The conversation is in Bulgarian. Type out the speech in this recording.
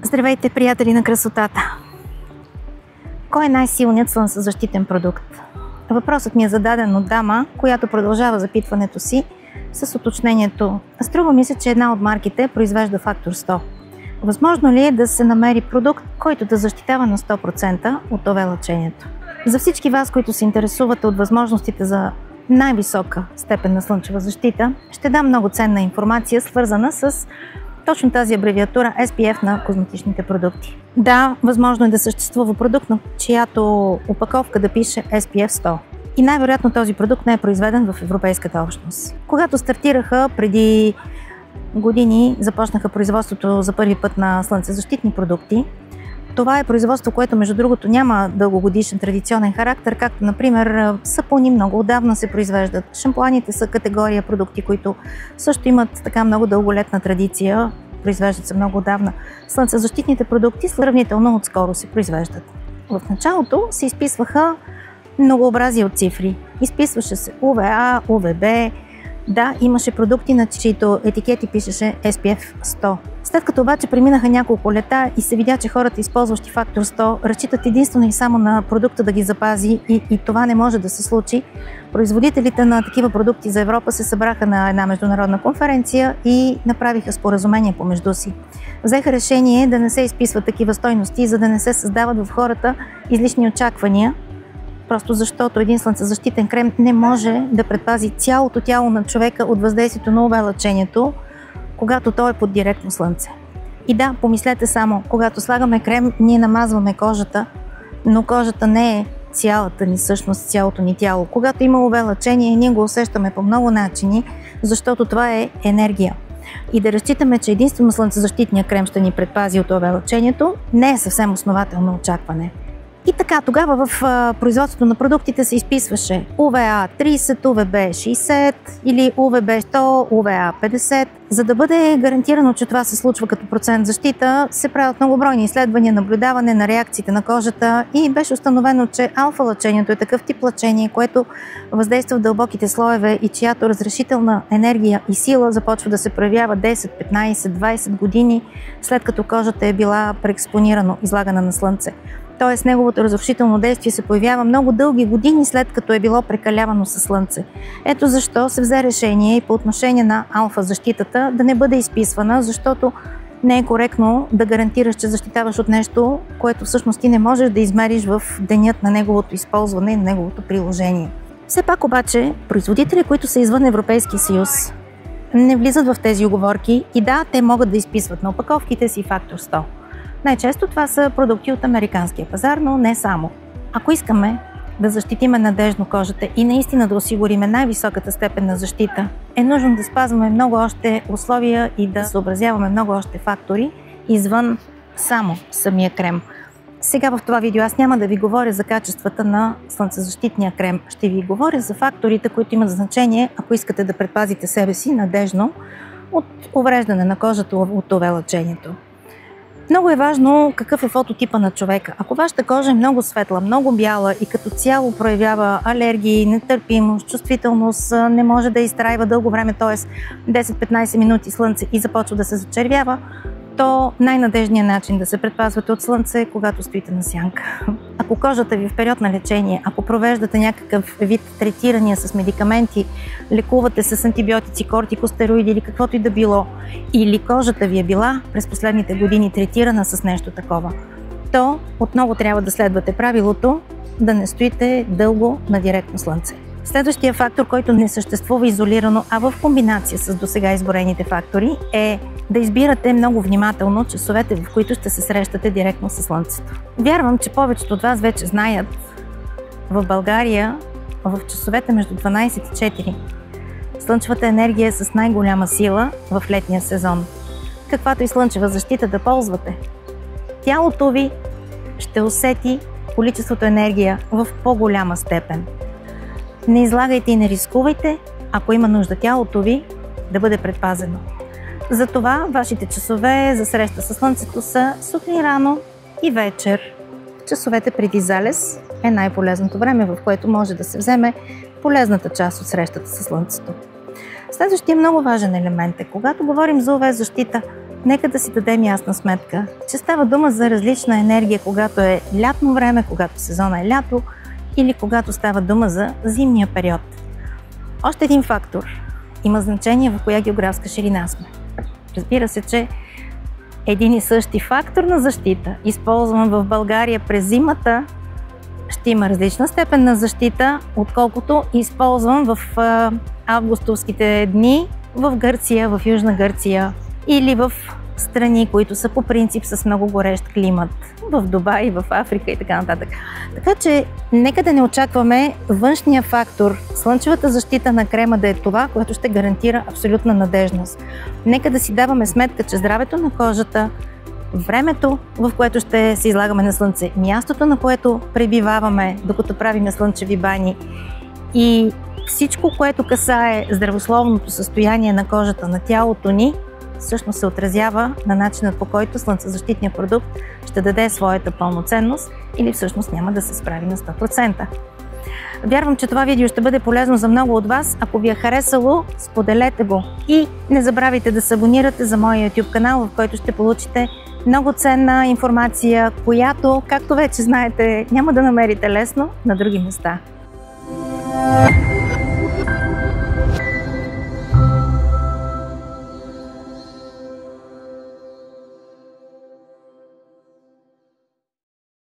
Здравейте, приятели на красотата! Кой е най-силният слънцезащитен продукт? Въпросът ми е зададен от дама, която продължава запитването си с уточнението: струва ми се, че една от марките произвежда фактор 100. Възможно ли е да се намери продукт, който да защитава на 100% от ОВ лъчението? За всички вас, които се интересувате от възможностите за най-висока степен на слънчева защита, ще дам много ценна информация, свързана с точно тази абревиатура SPF на козметичните продукти. Да, възможно е да съществува продукт, на чиято опаковка да пише SPF 100. И най-вероятно този продукт не е произведен в Европейската общност. Когато стартираха преди години, започнаха производството за първи път на слънцезащитни продукти. Това е производство, което между другото няма дългогодишен традиционен характер, както например сапуни много отдавна се произвеждат. Шампуаните са категория продукти, които също имат така много дълголетна традиция, произвеждат се много отдавна. Слънцезащитните продукти сравнително отскоро се произвеждат. В началото се изписваха многообразие от цифри. Изписваше се UVA, UVB. Да, имаше продукти, на чието етикети пишеше SPF 100. След като обаче преминаха няколко лета и се видя, че хората, използващи фактор 100, разчитат единствено и само на продукта да ги запази и това не може да се случи, производителите на такива продукти за Европа се събраха на една международна конференция и направиха споразумение помежду си. Взеха решение да не се изписват такива стойности, за да не се създават в хората излишни очаквания, просто защото един слънцезащитен крем не може да предпази цялото тяло на човека от въздействието на UV лъчението, когато той е под директно слънце. И да, помислете само, когато слагаме крем, ние намазваме кожата, но кожата не е цялата ни същност, цялото ни тяло. Когато има UV лъчение, ние го усещаме по много начини, защото това е енергия. И да разчитаме, че единствено слънцезащитния крем ще ни предпази от UV лъчението, не е съвсем основателно очакване. И така, тогава в производството на продуктите се изписваше UVA 30, UVB 60 или UVB 100, UVA 50. За да бъде гарантирано, че това се случва като процент защита, се правят многобройни изследвания, наблюдаване на реакциите на кожата и беше установено, че алфа лъчението е такъв тип лъчение, което въздейства в дълбоките слоеве и чиято разрешителна енергия и сила започва да се проявява 10, 15, 20 години след като кожата е била преекспонирано, излагана на слънце. Т.е. неговото разрушително действие се появява много дълги години след като е било прекалявано със слънце. Ето защо се взе решение и по отношение на алфа защитата да не бъде изписвана, защото не е коректно да гарантираш, че защитаваш от нещо, което всъщност ти не можеш да измериш в денят на неговото използване и на неговото приложение. Все пак обаче, производители, които са извън Европейския съюз, не влизат в тези уговорки и да, те могат да изписват на опаковките си фактор 100. Най-често това са продукти от американския пазар, но не само. Ако искаме да защитиме надежно кожата и наистина да осигуриме най-високата степен на защита, е нужно да спазваме много още условия и да съобразяваме много още фактори извън само самия крем. Сега в това видео аз няма да ви говоря за качествата на слънцезащитния крем. Ще ви говоря за факторите, които имат значение, ако искате да предпазите себе си надежно от увреждане на кожата от UV лъчението. Много е важно какъв е фототипа на човека. Ако вашата кожа е много светла, много бяла и като цяло проявява алергии, нетърпимост, чувствителност, не може да изтрайва дълго време, т.е. 10-15 минути слънце и започва да се зачервява, то най-надежният начин да се предпазвате от слънце е когато стоите на сянка. Ако кожата ви е в период на лечение, ако провеждате някакъв вид третирания с медикаменти, лекувате с антибиотици, кортикостероиди или каквото и да било, или кожата ви е била през последните години третирана с нещо такова, то отново трябва да следвате правилото да не стоите дълго на директно слънце. Следващия фактор, който не съществува изолирано, а в комбинация с досега изброените фактори, е да избирате много внимателно часовете, в които ще се срещате директно със слънцето. Вярвам, че повечето от вас вече знаят, в България в часовете между 12 и 4 слънчевата енергия е с най-голяма сила в летния сезон. Каквато и слънчева защита да ползвате, тялото ви ще усети количеството енергия в по-голяма степен. Не излагайте и не рискувайте, ако има нужда тялото ви да бъде предпазено. Затова вашите часове за среща със слънцето са сутрин рано и вечер. Часовете преди залез е най-полезното време, в което може да се вземе полезната част от срещата със слънцето. Следващия много важен елемент е, когато говорим за UV защита, нека да си дадем ясна сметка, че става дума за различна енергия, когато е лятно време, когато сезона е лято или когато става дума за зимния период. Още един фактор има значение в коя географска ширина сме. Разбира се, че един и същи фактор на защита, използван в България през зимата, ще има различна степен на защита, отколкото използван в августовските дни в Гърция, в Южна Гърция или в страни, които са по принцип с много горещ климат, в Дубай, в Африка и така нататък. Така че нека да не очакваме външния фактор, слънчевата защита на крема да е това, което ще гарантира абсолютна надежност. Нека да си даваме сметка, че здравето на кожата, времето, в което ще се излагаме на слънце, мястото, на което пребиваваме, докато правиме слънчеви бани и всичко, което касае здравословното състояние на кожата, на тялото ни, всъщност се отразява на начинът, по който слънцезащитният продукт ще даде своята пълноценност или всъщност няма да се справи на 100%. Вярвам, че това видео ще бъде полезно за много от вас. Ако ви е харесало, споделете го. И не забравяйте да се абонирате за моя YouTube канал, в който ще получите много ценна информация, която, както вече знаете, няма да намерите лесно на други места.